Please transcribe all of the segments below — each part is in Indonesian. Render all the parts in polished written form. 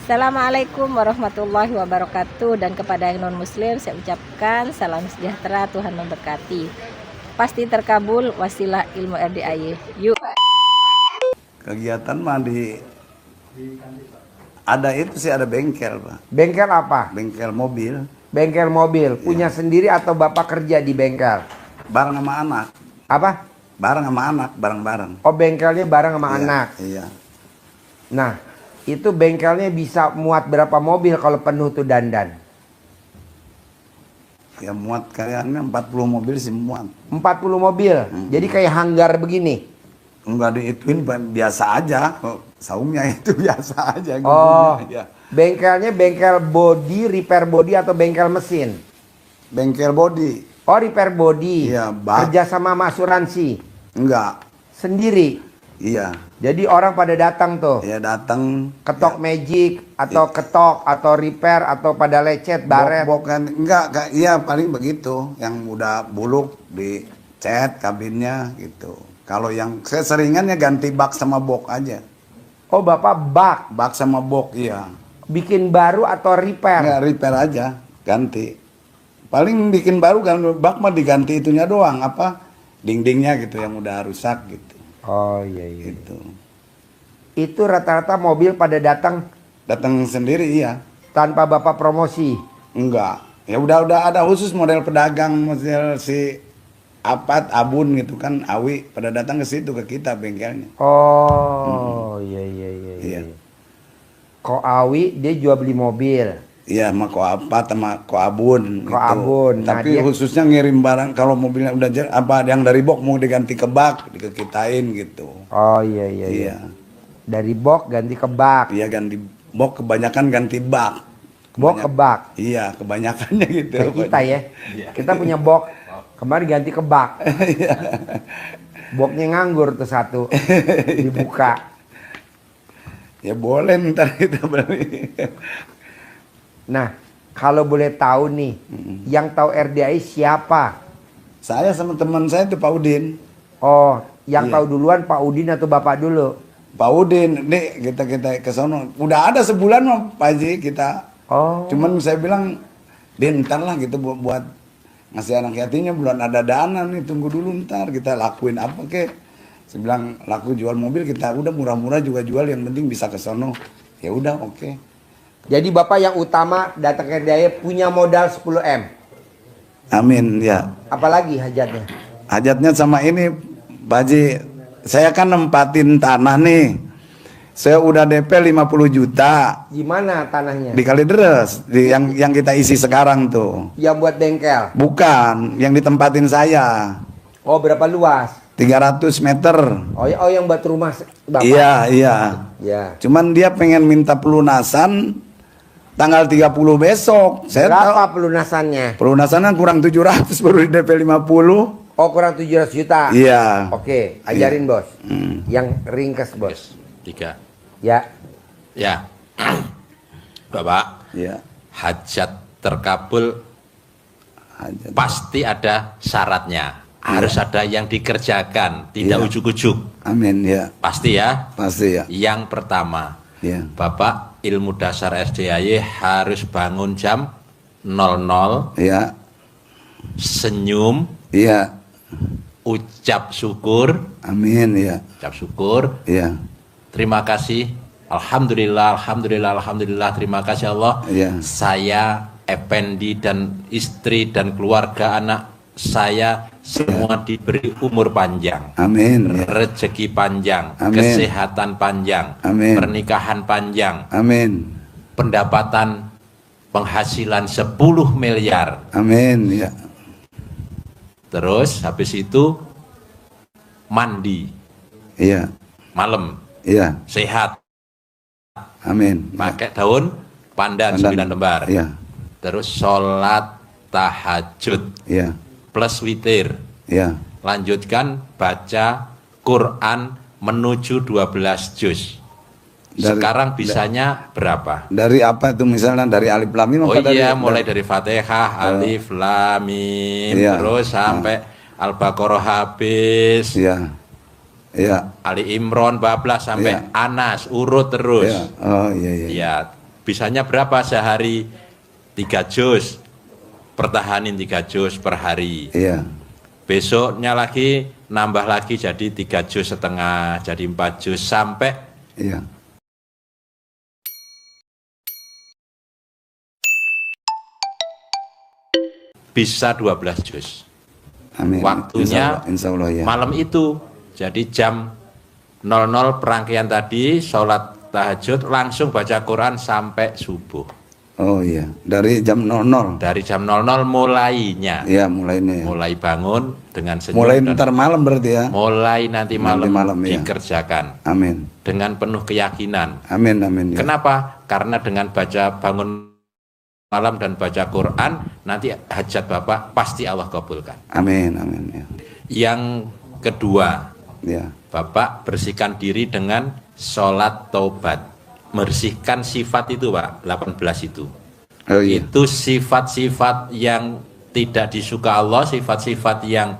Assalamualaikum warahmatullahi wabarakatuh. Dan kepada yang non muslim saya ucapkan salam sejahtera, Tuhan memberkati. Pasti terkabul wasilah ilmu RDAY. Yuk. Kegiatan mah ada itu sih, ada bengkel, Pak. Bengkel apa? Bengkel mobil. Bengkel mobil. Punya sendiri atau bapak kerja di bengkel? Bareng sama anak. Apa? Bareng sama anak, bareng-bareng. Oh, bengkelnya bareng sama Iya, anak. Iya. Nah, itu bengkelnya bisa muat berapa mobil kalau penuh tuh dandan? Ya muat kayaknya 40 mobil sih muat. 40 mobil. Jadi kayak hanggar begini. Enggak diituin, biasa aja. Saungnya itu biasa aja. Oh, Ya. bengkelnya bengkel body, repair body atau bengkel mesin? Bengkel body. Oh, repair body. Iya, bak. Kerja sama asuransi? Enggak. Sendiri? Iya. Jadi orang pada datang tuh? Ya datang. Ketok magic atau ketok atau repair atau pada lecet baret? Bok-bokan. Enggak, iya paling begitu. Yang udah buluk dicat kabinnya gitu. Kalau yang saya seringannya ganti bak sama bok aja. Oh, bapak bak? Bak sama bok, iya. Bikin baru atau repair? Enggak, repair aja, ganti. Paling bikin baru kan, bak mah diganti itunya doang, apa dindingnya gitu yang udah rusak gitu. Oh iya iya. Gitu. Itu rata-rata mobil pada datang Datang sendiri, iya. tanpa bapak promosi? Enggak. Ya udah ada khusus model pedagang, model si Apat, Abun gitu kan, Awi pada datang ke situ ke kita bengkelnya. Oh iya iya iya. Iya. Ko Awi dia jual beli mobil. Iya, sama Ko Apat sama Ko Abun Ko Abun. Nah, Tapi dia khususnya ngirim barang kalau mobilnya udah apa yang dari bok mau diganti ke bak, dikekitain gitu. Oh iya iya iya. Iya. Dari bok ganti ke bak. Iya, ganti bok, kebanyakan ganti bak. Bok ke bak. Iya, kebanyakannya gitu. Kayak kita ya. Kita punya bok. Kemarin ganti ke bak. Boknya nganggur tuh satu. Dibuka. Ya boleh ntar kita beli. Nah, kalau boleh tahu nih, yang tahu RDAI siapa? Saya sama teman saya itu Pak Udin. Oh, yang Iya. tahu duluan Pak Udin atau Bapak dulu? Pak Udin, nih kita ke sono. Udah ada sebulan mah Pak Haji kita. Oh. Cuman saya bilang, Din ntar lah gitu buat ngasih anak yatimnya, bulan ada dana nih, tunggu dulu ntar kita lakuin apa kek. Saya bilang laku jual mobil, kita udah murah-murah juga jual, yang penting bisa ke sono. Ya udah oke. Jadi Bapak yang utama datang ke RDAI punya modal 10 M. Amin ya. Apalagi hajatnya? Hajatnya sama ini Pak Haji, saya kan nempatin tanah nih. Saya udah DP 50 juta Gimana tanahnya? di Kalideres, yang kita isi sekarang tuh. Yang buat bengkel. Bukan, yang ditempatin saya. Oh, berapa luas? 300 meter. Oh, yang buat rumah Bapak. Iya, iya. Ya. Cuman dia pengen minta pelunasan tanggal 30 besok. Saya tahu Berapa pelunasannya? pelunasannya kurang 700 baru di DP 50. Oh, kurang 700 juta. Iya. Oke, ajarin bos. Yang ringkas bos. 3. Ya. Ya. Bapak, Iya. hajat terkabul Hajat. pasti ada syaratnya. Harus ada yang dikerjakan, tidak Iya. ujuk-ujuk. Amin ya. Pasti ya. Pasti ya. Yang pertama, Iya. Bapak ilmu dasar SDAY harus bangun jam 00, Iya. senyum, Iya. ucap syukur, Amin ya. ucap syukur, Iya. terima kasih, alhamdulillah, alhamdulillah, alhamdulillah, terima kasih Allah. Iya. Saya, Effendi dan istri dan keluarga anak saya semua diberi umur panjang, Amin ya. rezeki panjang, Amin. kesehatan panjang, Amin. pernikahan panjang, Amin. pendapatan penghasilan 10 miliar. Amin ya. Terus habis itu mandi Iya. malam, Iya. sehat, Amin. pakai daun pandan 9 lembar. Iya. Terus sholat tahajud Iya. plus witir. Iya. Lanjutkan baca Quran menuju 12 juz. Dari- Sekarang bisanya berapa? Dari apa itu, misalnya dari alif lam mim Oh apa iya, dari, mulai dari Fatihah, Alif, Lam, Mim, Iya. terus sampai Al-Baqarah habis, Iya. Iya. Ali Imron bablas sampai Iya. Anas, urut terus. Iya. Oh iya iya. Ya, bisanya berapa sehari? 3 juz, pertahanin 3 juz per hari. Iya. Besoknya lagi nambah lagi jadi 3 juz setengah, jadi 4 juz sampai Iya. bisa 12 juz. Amin. Waktunya Insya Allah ya. malam itu. Jadi jam 00 perangkaian tadi, sholat tahajud, langsung baca Quran sampai subuh. Oh iya, dari jam 00. Dari jam 00 mulainya. Iya, mulainya ya. Mulai bangun dengan senyum. Mulai dan ntar malam berarti ya. mulai nanti malam, ya. dikerjakan. Amin. Dengan penuh keyakinan. Amin, amin ya. Kenapa? Karena dengan baca bangun malam dan baca Quran, nanti hajat Bapak pasti Allah kabulkan. Amin, amin ya. Yang kedua, Ya. Bapak bersihkan diri dengan sholat taubat. Bersihkan sifat itu Pak, 18 itu. Oh iya. Itu sifat-sifat yang tidak disuka Allah, sifat-sifat yang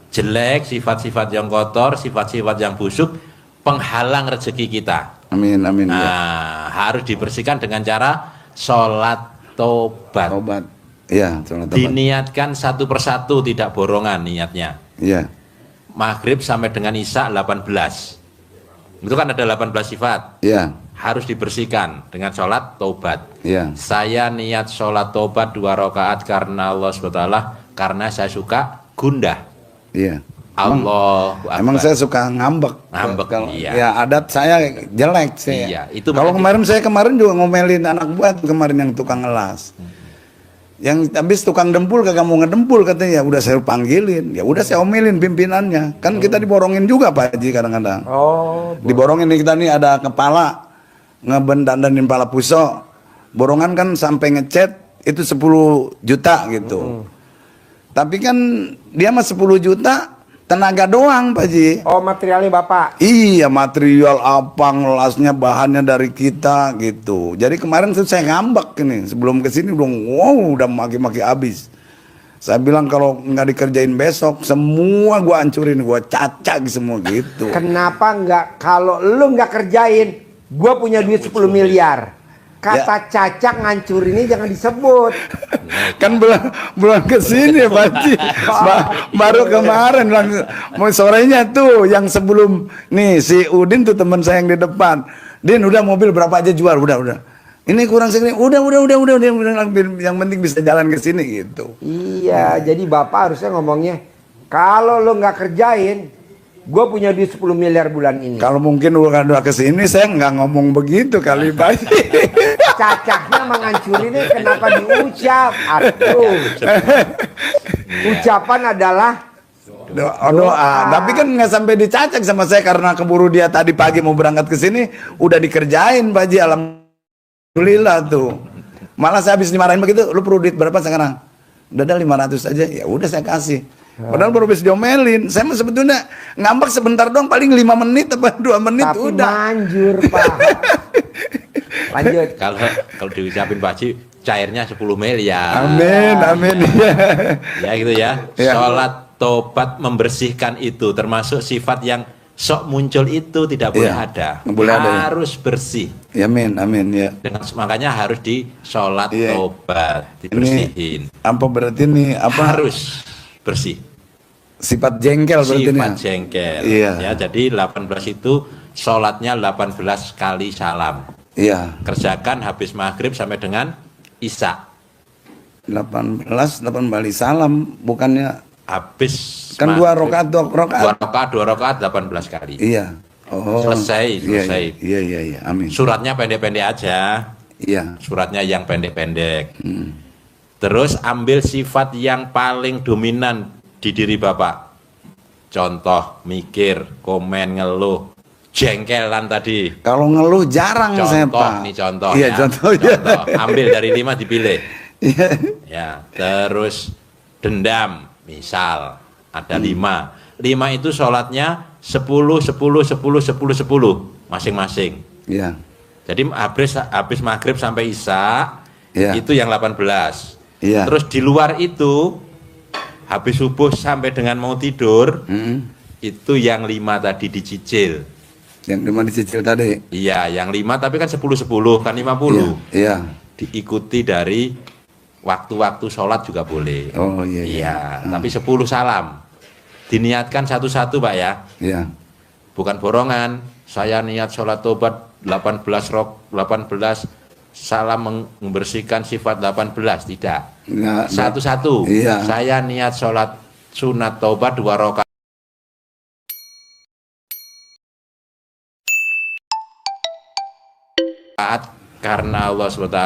jelek, sifat-sifat yang kotor, sifat-sifat yang busuk, penghalang rezeki kita. Amin, amin ya. Nah, harus dibersihkan dengan cara sholat tobat. Obat. Iya, sholat tobat. Diniatkan satu persatu, tidak borongan niatnya. Iya. Maghrib sampai dengan Isya 18. Itu kan ada 18 sifat. Iya. Harus dibersihkan dengan sholat tobat. Iya. Saya niat sholat tobat 2 rakaat karena Allah SWT, karena saya suka gundah. Iya. Allahu Akbar. Emang saya suka ngambek. Ngambek, Kalau iya. ya adat saya jelek sih. Iya, itu Kalau makanya- saya kemarin juga ngomelin anak buah tuh kemarin yang tukang ngelas. Yang habis tukang dempul kagak mau ngedempul katanya, udah saya panggilin. Ya udah saya omelin pimpinannya. Kan kita diborongin juga Pak Haji kadang-kadang. Oh, Diborongin nih kita nih ada kepala ngebendandanin kepala puso. Borongan kan sampai ngechat itu 10 juta gitu. Tapi kan dia mah 10 juta tenaga doang Pak Haji. oh materialnya Bapak. Iya, material apa ngelasnya bahannya dari kita gitu. Jadi kemarin tuh saya ngambek ini sebelum kesini belum, wow udah maki-maki habis. Saya bilang kalau nggak dikerjain besok semua gua hancurin, gua cacak semua gitu. Kenapa nggak kalau lu nggak kerjain, gua punya duit 10 miliar. Kata cacak ngancurinnya jangan disebut. Kan bulan kesini Pak Haji. Baru kemarin mau sorenya tuh yang sebelum nih si Udin tuh teman saya yang di depan. Din udah mobil berapa aja jual, udah. Ini kurang segini, udah, yang penting bisa jalan ke sini gitu. Iya, jadi Bapak harusnya ngomongnya, kalau lu nggak kerjain, gue punya duit 10 miliar bulan ini. Kalau mungkin udah ke sini saya nggak ngomong begitu kali Pak Haji. Cacaknya mengancurinnya kenapa diucap? Aduh. Ucapan adalah Doa. Tapi kan nggak sampai dicacak sama saya karena keburu dia tadi pagi mau berangkat ke sini, udah dikerjain Pak Haji, alhamdulillah tuh. Malah saya habis dimarahin begitu, lu perlu duit berapa sekarang? Udah ada 500 aja, ya udah saya kasih. Padahal baru habis diomelin. Saya mah sebetulnya ngambek sebentar doang, paling 5 menit atau 2 menit tapi udah. manjur Pak. Lanjut. Kalau diucapin Pak Haji, cairnya 10 miliar. Amin, amin. Ya gitu ya. Ya. Sholat tobat membersihkan itu, termasuk sifat yang sok muncul itu tidak boleh Iya, ada. nggak boleh ada, ya. Harus bersih. Ya, amin, amin ya. Makanya harus di sholat Iya. tobat, dibersihin. Apa berarti nih apa Harus bersih. sifat jengkel berarti nih? Sifat jengkel. Iya. Ya, jadi 18 itu sholatnya 18 kali salam. Iya. Kerjakan habis maghrib sampai dengan Isya. 18 kali salam bukannya Habis kan maghrib, 2 rakaat. 2 rakaat 18 kali. Iya. Oh. Selesai. Iya. Amin. Suratnya pendek-pendek aja. Iya. Suratnya yang pendek-pendek. Terus ambil sifat yang paling dominan di diri Bapak. Contoh, mikir, komen, ngeluh, jengkelan tadi. Kalau ngeluh jarang saya, Contoh, Pak. nih contoh. Iya, ya. contoh. Iya. Ambil dari 5 dipilih. Iya. Ya, terus dendam, misal ada 5. 5 itu sholatnya 10 masing-masing. Iya. Jadi habis maghrib sampai Isya, Iya. itu yang 18. Iya. Terus di luar itu habis subuh sampai dengan mau tidur, itu yang 5 tadi dicicil. Yang 5 dicicil tadi. Iya, yang 5 tapi kan 10-10 kan 50. Iya. Diikuti dari waktu-waktu sholat juga boleh. Oh iya. Iya, tapi 10 salam. Diniatkan satu-satu Pak ya. Iya. Bukan borongan. Saya niat sholat tobat 18 salam membersihkan sifat 18. Tidak. Nggak, Satu-satu. Iya. Saya niat sholat sunat tobat 2 rakaat. Karena Allah SWT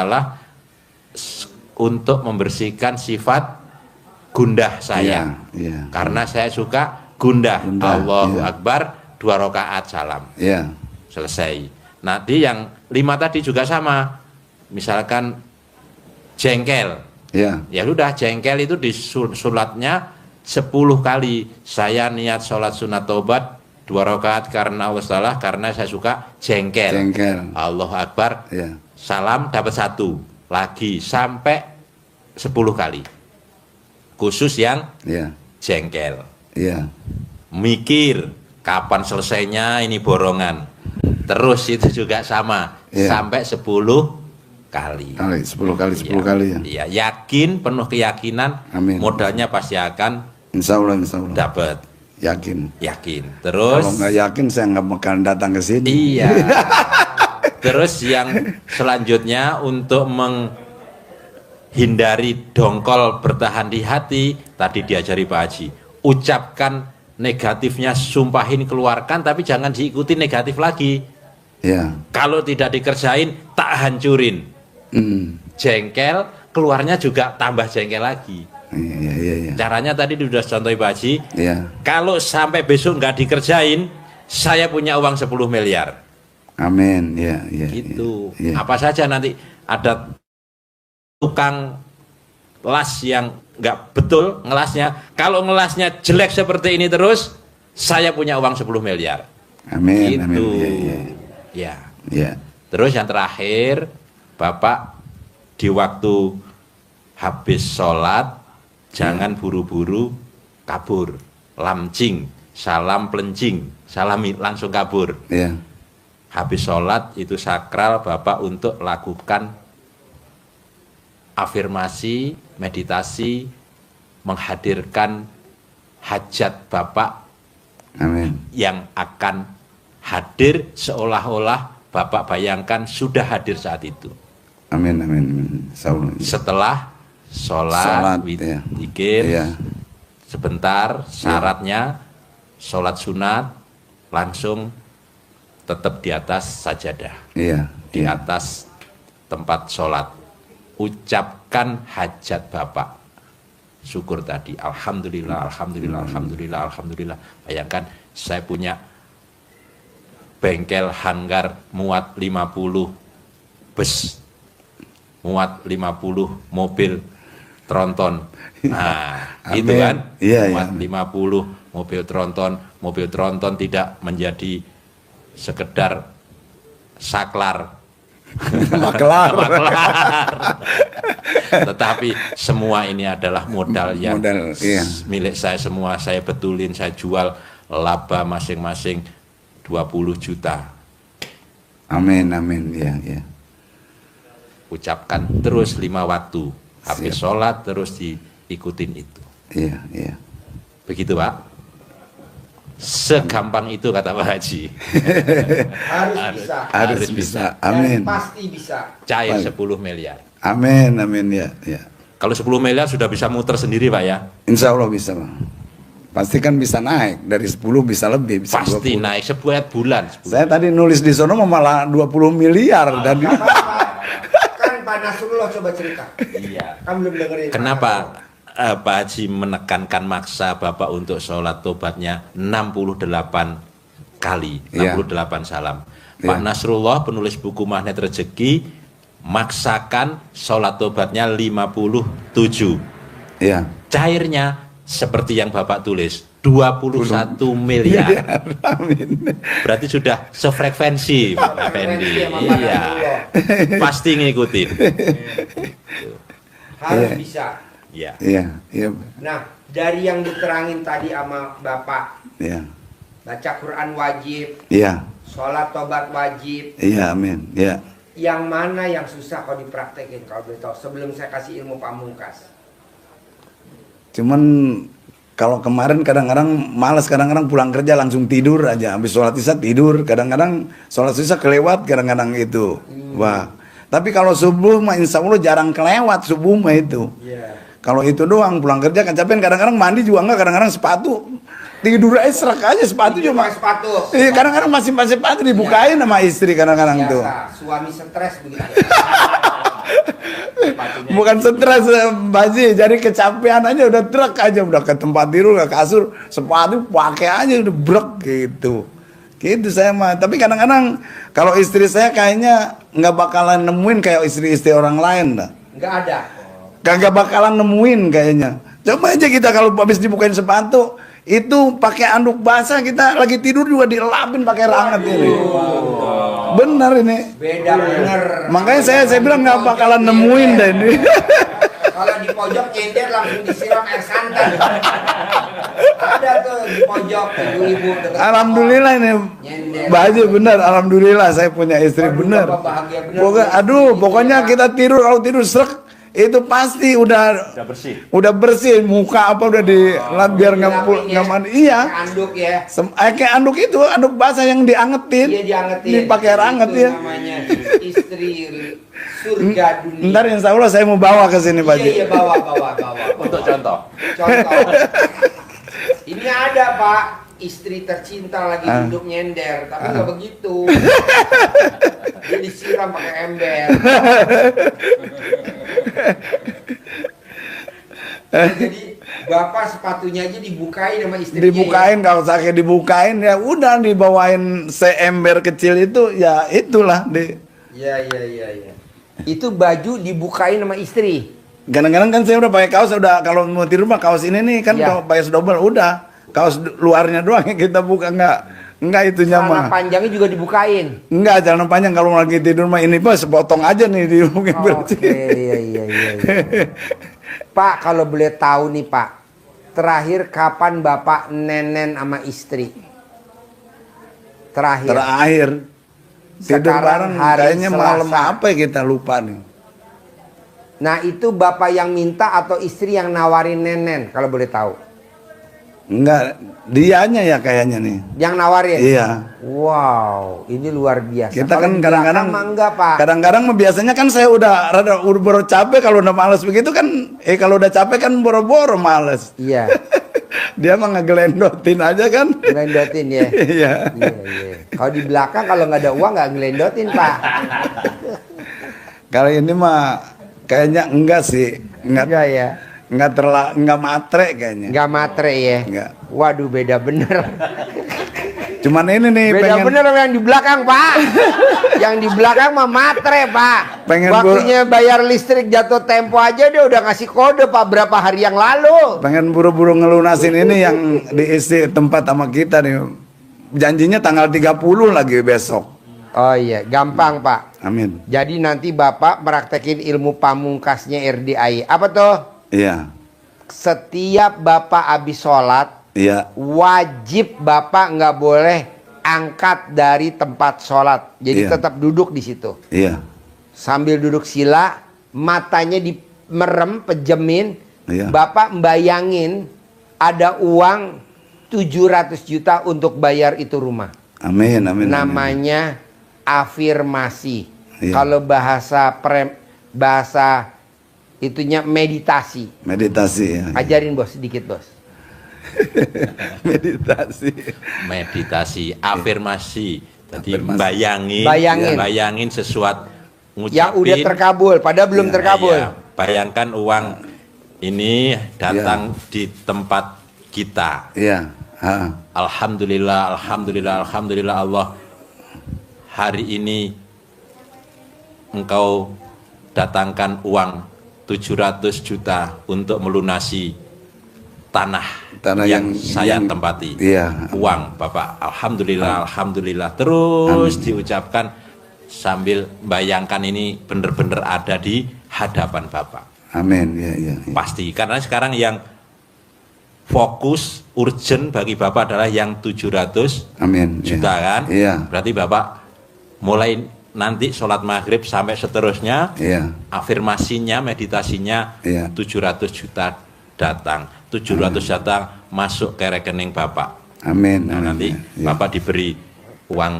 untuk membersihkan sifat gundah saya. Iya. Karena saya suka gundah. Gundah, Allahu iya. Akbar 2 rakaat salam. Iya. Selesai. Nanti yang 5 tadi juga sama. Misalkan jengkel. Iya. Ya sudah, jengkel itu di sulatnya 10 kali. Saya niat sholat sunat tobat 2 rakaat karena Allah SWT, karena saya suka jengkel. Jengkel. Allahu Akbar. Iya. Salam dapat 1 lagi sampai 10 kali. Khusus yang Iya. jengkel. Iya. Mikir kapan selesainya ini borongan. Terus itu juga sama. Iya. Sampai 10 kali. 10 kali, 10 Iya, kali ya. Iya, yakin, penuh keyakinan, Amin. modalnya pasti akan Insya Allah. dapat. Yakin. Yakin. Terus Kalau nggak yakin saya nggak bakal datang ke sini. iya. Terus yang selanjutnya untuk menghindari dongkol bertahan di hati, tadi diajari Pak Haji. Ucapkan negatifnya, sumpahin, keluarkan, tapi jangan diikuti negatif lagi. Iya. Kalau tidak dikerjain, tak hancurin. Jengkel, keluarnya juga tambah jengkel lagi. Iya. Caranya tadi sudah contoh Pak Haji. Iya. Kalau sampai besok nggak dikerjain, saya punya uang 10 miliar. Amin. Iya. Gitu. Iya. Apa saja nanti ada tukang las yang nggak betul ngelasnya. Kalau ngelasnya jelek seperti ini terus, saya punya uang 10 miliar. Amin. Gitu. Amin. Ya. Iya. Terus yang terakhir, Bapak di waktu habis sholat jangan buru-buru kabur, lamcing, salam pelencing, salami langsung kabur. Iya. Habis sholat itu sakral Bapak untuk lakukan afirmasi, meditasi, menghadirkan hajat Bapak Amin. yang akan hadir seolah-olah Bapak bayangkan sudah hadir saat itu. Amin. Insya Allah. Setelah sholat, iya. zikir, Iya. sebentar, syaratnya sholat sunat langsung tetap di atas sajadah, Iya. di atas tempat sholat. Ucapkan hajat Bapak. Syukur tadi, alhamdulillah, alhamdulillah, alhamdulillah, alhamdulillah. Bayangkan saya punya bengkel hanggar muat 50 bus, muat 50 mobil tronton. Nah, itu Amin. kan, Iya, muat iya. 50 mobil tronton tidak menjadi sekedar saklar. Maklar. Tetapi semua ini adalah modal yang Iya. milik saya semua. Saya betulin, saya jual, laba masing-masing 20 juta. Amin. Iya. Ucapkan terus 5 waktu. Habis sholat terus diikutin itu. Iya. Begitu Pak. Segampang itu kata Pak Haji. Harus bisa. Harus bisa. Amin. Dan pasti bisa. Cair Baik. 10 miliar. Amin. Ya. Kalau 10 miliar sudah bisa muter sendiri Pak ya. Insya Allah bisa, Bang. Pasti kan bisa naik dari 10 bisa lebih, bisa Pasti 20. naik sebuah bulan. Saya tadi nulis di sono malah 20 miliar dan Kan Pak Nasrullah coba cerita. Iya. Kan belum dengerin. Kenapa Pak Haji menekankan maksa Bapak untuk sholat tobatnya 68 kali, Iya. 68 salam. Iya. Pak Nasrullah penulis buku Magnet Rezeki maksakan sholat tobatnya 57. Iya. Cairnya seperti yang Bapak tulis 21 miliar. Amin. Berarti sudah sefrekuensi Pak Effendi. Frekuensi sama Pak Iya. Nasrullah. Pasti ngikutin. Harus Iya. bisa. Iya. Iya. Nah, dari yang diterangin tadi sama Bapak Iya. baca Quran wajib, Iya. sholat tobat wajib. Iya, amin. Iya. Yang mana yang susah kalau dipraktekin kalau boleh tahu sebelum saya kasih ilmu pamungkas? Cuman kalau kemarin kadang-kadang malas, kadang-kadang pulang kerja langsung tidur aja. Habis sholat isya tidur, kadang-kadang sholat isya kelewat, kadang-kadang itu. Wah. Tapi kalau subuh mah insya Allah jarang kelewat subuh mah itu. Iya. Kalau itu doang pulang kerja kecapean, kadang-kadang mandi juga enggak, kadang-kadang sepatu tidur aja serak aja sepatu cuma. Pakai sepatu. Iya, kadang-kadang masih sepatu dibukain sama istri kadang-kadang tuh. Biasa, suami stres begitu. Bukan stres Baji, jadi kecapean aja udah truk aja udah ke tempat tidur ke kasur sepatu pakai aja udah brek gitu. Gitu saya mah. Tapi kadang-kadang kalau istri saya kayaknya nggak bakalan nemuin kayak istri-istri orang lain dah. Nggak ada. Kagak bakalan nemuin kayaknya. Coba aja kita kalau habis dibukain sepatu itu pakai anduk basah, kita lagi tidur juga dilapin pakai ranget ini. Bener ini. Beda bener. Makanya saya bilang nggak bakalan nemuin deh ini. Kalau di pojok nyender langsung disiram air santan. Ada tuh di pojok ibu-ibu. Alhamdulillah ini Baji bener, alhamdulillah saya punya istri bener. Pokoknya kita tidur, kalau tidur srek itu pasti udah bersih muka apa udah di biar nggak mandi. Iya, anduk ya. Kayak anduk itu, anduk basah yang diangetin. Iya, diangetin. Dipakai ranget ya. Namanya istri surga dunia. Ntar insya Allah saya mau bawa ke sini Pak. Iya, bawa. Untuk contoh. Ini ada Pak, istri tercinta lagi duduk nyender, tapi nggak begitu. Dia disiram pakai ember. Jadi bapak sepatunya aja dibukain sama istrinya. Dibukain ya? Kalau sakit dibukain ya udah dibawain seember kecil itu ya itulah di. Iya. Itu baju dibukain sama istri. Kadang-kadang kan saya udah pakai kaos, udah kalau mau tidur mah kaos ini nih kan kalau pakai double udah kaos luarnya doang yang kita buka enggak itu nyaman. Celana panjangnya juga dibukain. Enggak, celana panjang kalau lagi tidur mah ini Pak sepotong aja nih di Iya. Pak, kalau boleh tahu nih Pak, terakhir kapan Bapak nenen sama istri? Terakhir. Tidur bareng kayaknya malam Selasa. apa ya kita lupa nih. Nah itu Bapak yang minta atau istri yang nawarin nenen kalau boleh tahu? Enggak, dianya ya kayaknya nih. Yang nawarin? Iya. Wow, ini luar biasa. Kita Kalau kan di kadang-kadang belakang mah enggak, Pak. Kadang-kadang biasanya kan saya udah baru capek, kalau udah males begitu kan kalau udah capek kan boro-boro males. Iya. Dia mah ngegelendotin aja kan. Ngelendotin ya. Iya. Iya. Kalau di belakang kalau nggak ada uang nggak ngelendotin, Pak. Kalau ini mah kayaknya enggak sih. Enggak ya. Enggak matre kayaknya. Enggak matre ya. Enggak. Waduh, beda bener. Cuman ini nih Beda bener sama yang di belakang, Pak. Yang di belakang mah matre, Pak. Waktunya bayar listrik jatuh tempo aja dia udah ngasih kode, Pak, berapa hari yang lalu. pengen buru-buru ngelunasin ini yang diisi tempat sama kita nih. Janjinya tanggal 30 lagi besok. Oh iya, gampang, Pak. Amin. Jadi nanti Bapak praktekin ilmu pamungkasnya RDI. Apa tuh? Iya. Setiap Bapak habis sholat, Iya. wajib Bapak nggak boleh angkat dari tempat sholat. Jadi Iya. tetap duduk di situ. Iya. Sambil duduk sila, matanya dimerem, pejemin. Iya. Bapak membayangin ada uang 700 juta untuk bayar itu rumah. Amin, amin. Namanya afirmasi. Iya. Kalau bahasa itunya meditasi. Meditasi ya. Ajarin bos sedikit bos. Meditasi. Afirmasi. Tadi Afirmasi. bayangin sesuatu ngucapin. Yang udah terkabul, padahal belum Iya, terkabul. Iya, bayangkan uang ini datang di tempat kita. Iya. Ha. Alhamdulillah Allah. Hari ini engkau datangkan uang 700 juta untuk melunasi tanah yang saya tempati. Iya. Uang Bapak. Alhamdulillah. Terus diucapkan sambil bayangkan ini benar-benar ada di hadapan Bapak. Amin. Ya. Pasti karena sekarang yang fokus urgent bagi Bapak adalah yang 700 Amin. juta Iya. kan? Iya. Berarti Bapak mulai nanti sholat maghrib sampai seterusnya, Iya. afirmasinya, meditasinya, Iya. 700 juta datang, 700 datang masuk ke rekening Bapak. Amin. Nah, Amin. nanti Iya. Bapak diberi uang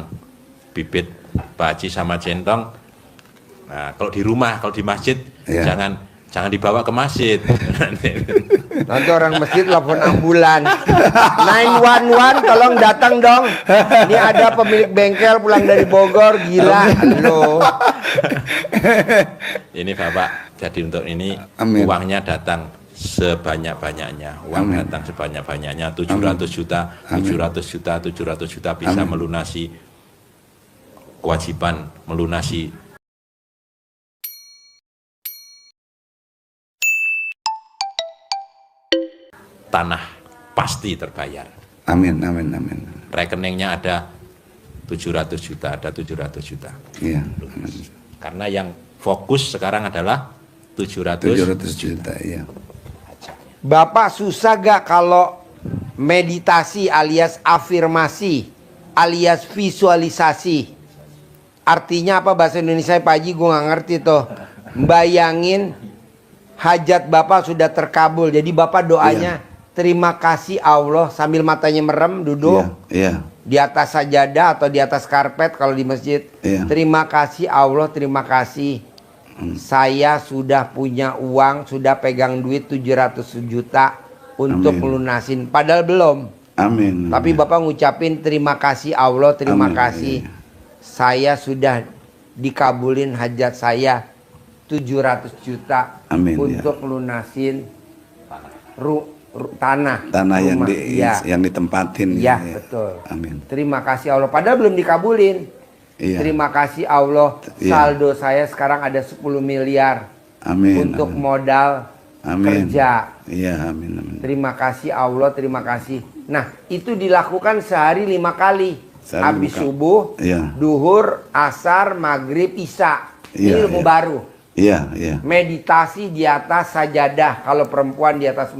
bibit baji sama centong. Nah, kalau di rumah, kalau di masjid, Iya. jangan dibawa ke masjid. Nanti orang masjid telepon ambulan. 911 tolong datang dong. Ini ada pemilik bengkel pulang dari Bogor, gila. Halo. Ini Bapak, jadi untuk ini Amin. uangnya datang sebanyak-banyaknya. Uang Amin. datang sebanyak-banyaknya, 700 juta, 700 juta, 700 juta bisa Amin. melunasi kewajiban, melunasi tanah, pasti terbayar. Amin. Amin. Amin. Rekeningnya ada 700 juta, ada 700 juta. Iya. Amin. Karena yang fokus sekarang adalah 700 700 juta. Iya. Bapak susah gak kalau meditasi alias afirmasi alias visualisasi? Artinya apa bahasa Indonesia Pak Haji? Gue gak ngerti tuh. Bayangin hajat Bapak sudah terkabul. Jadi Bapak doanya terima kasih Allah sambil matanya merem duduk. Iya. Di atas sajadah atau di atas karpet kalau di masjid. Iya. Terima kasih Allah, terima kasih. Saya sudah punya uang, sudah pegang duit 700 juta untuk Amin. melunasin. Padahal belum. Amin. Tapi Bapak ngucapin terima kasih Allah, terima Amin. kasih. Iya. Saya sudah dikabulin hajat saya 700 juta Amin, untuk melunasin tanah yang rumah. Iya. yang ditempatin. Iya, ya. betul. Amin. Terima kasih Allah. Padahal belum dikabulin. Iya. Terima kasih Allah. Iya. Saldo saya sekarang ada 10 miliar Amin. untuk amin. modal Amin. kerja. Iya, amin. Amin. Terima kasih Allah, terima kasih. Nah, itu dilakukan sehari 5 kali. Sehari Habis 5 kali. subuh, Iya. duhur, asar, maghrib, isya. Iya, Ini ilmu iya. baru. Iya, iya. Meditasi di atas sajadah. Kalau perempuan di atas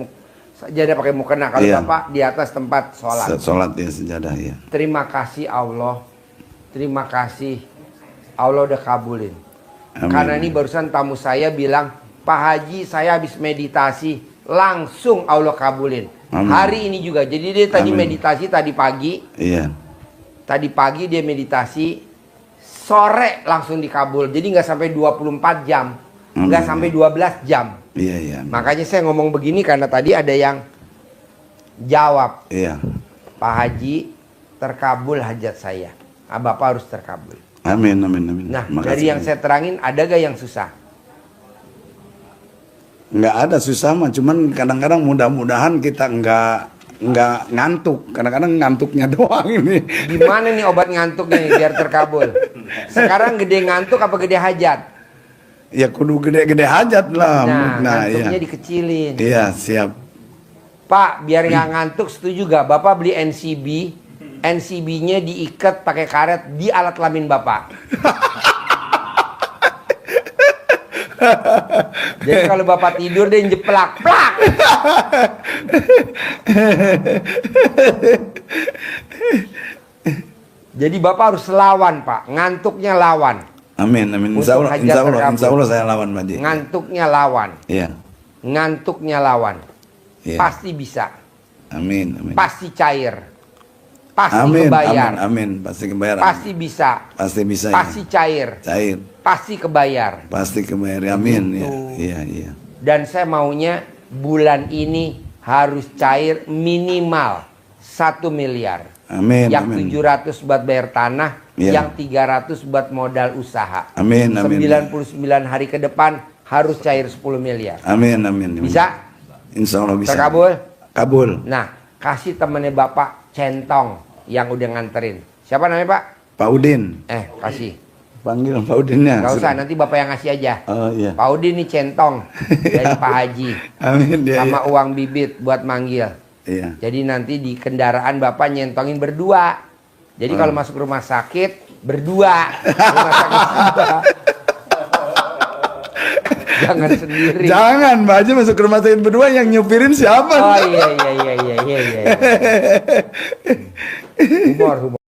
sajadah pakai mukena. Kalau Iya. bapak di atas tempat sholat. Sholat ya sejadah ya. Terima kasih Allah. Terima kasih. Allah udah kabulin. Amin. Karena ini barusan tamu saya bilang, Pak Haji saya habis meditasi, langsung Allah kabulin. Amin. Hari ini juga. Jadi dia tadi Amin. meditasi tadi pagi. Iya. Tadi pagi dia meditasi, sore langsung dikabul. Jadi nggak sampai 24 jam. Nggak Amin. sampai 12 jam. Iya, iya. Makanya saya ngomong begini karena tadi ada yang jawab, Iya. Pak Haji terkabul hajat saya. Ah, Bapak harus terkabul. Amin, amin, amin. Nah, Makasih. dari yang saya terangin ada gak yang susah? Nggak ada susah mah, cuman kadang-kadang mudah-mudahan kita nggak ngantuk. Kadang-kadang ngantuknya doang ini. Gimana nih obat ngantuknya nih biar terkabul? Sekarang gede ngantuk apa gede hajat? Ya kudu gede-gede hajat lah. Nah, ngantuknya iya. dikecilin. Iya, siap. Pak, biar nggak ngantuk setuju gak? Bapak beli NCB, NCB-nya diikat pakai karet di alat kelamin Bapak. Jadi kalau Bapak tidur dia jeplak, plak. Jadi Bapak harus lawan, Pak. Ngantuknya lawan. Amin, amin. Untuk Insya Allah, hajat insya Allah, terkabul. insya Allah saya lawan Pak Haji. Ngantuknya lawan. Iya, Ngantuknya lawan. iya. Pasti bisa. Amin, amin. Pasti cair. Pasti Amin, kebayar. amin, amin. Pasti kebayar. Pasti bisa. Pasti bisa. Pasti cair. Cair. Pasti kebayar. Pasti kebayar. Amin. Begitu. Iya, iya. Dan saya maunya bulan ini harus cair minimal 1 miliar. Amin, Yang amin. 700 buat bayar tanah, Iya. yang 300 buat modal usaha. Amin, amin. 99 hari ke depan harus cair 10 miliar. Amin, amin. amin. Bisa? Insya Allah bisa. Terkabul? Kabul. Nah, kasih temennya Bapak centong yang udah nganterin. Siapa namanya Pak? Pak Udin. Kasih. Panggil Pak Udinnya. Gak usah, nanti Bapak yang ngasih aja. Oh iya. Pak Udin nih centong dari Pak Haji. Amin dia. Sama uang bibit buat manggil. Iya. Jadi nanti di kendaraan Bapak nyentongin berdua. Jadi kalau masuk rumah sakit berdua. Rumah sakit berdua. Jangan sendiri. Jangan, Mbak Haji masuk ke rumah sakit berdua, yang nyupirin siapa? Oh iya. Humor.